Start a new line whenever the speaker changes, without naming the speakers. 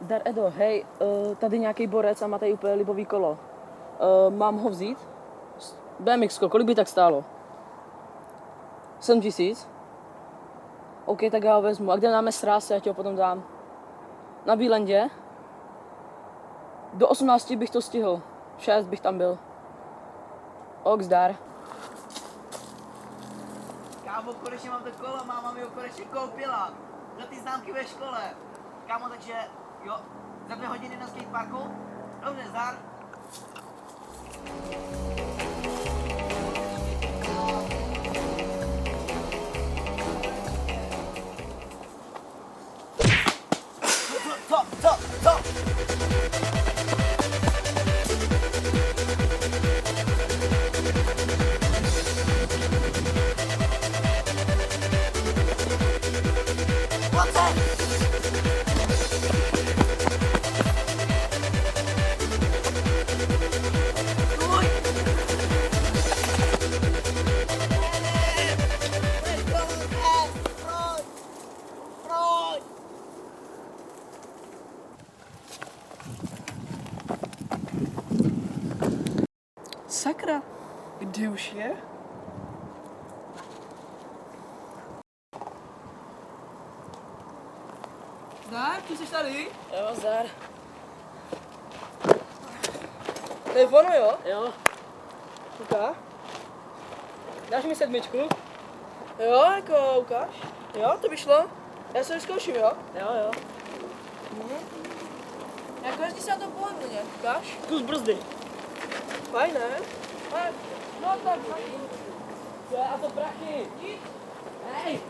Dar Edo, hej, tady nějaký borec a má tady úplně libový kolo. Mám ho vzít? BMX, kolik by tak stálo? 7 000? OK, tak já ho vezmu. A kde dáme sráz, já ti ho potom dám. Na Bílendě? Do 18 bych to stihl. 6 bych tam byl. Zdar.
Kámo, konečně mám to kolo, máma mi ho konečně koupila. Za ty známky ve škole. Kámo, takže jo, za 2 hodiny na skateparku. Dobře, zdar. Co?
Sakra, kdy už je? Zdar, ty jsi tady?
Jo, zdar.
To je ono, jo?
Jo.
Ukáž.
Dáš mi 7?
Jo, jako ukáž. Jo, to by šlo. Já se vyzkouším, jo?
Jo.
Jako jezdí se na to pohodlně, ukáž.
Kus brzdy.
Fajn, ne? Fajn. No tak,
A to prachy.
Dík.
Hej!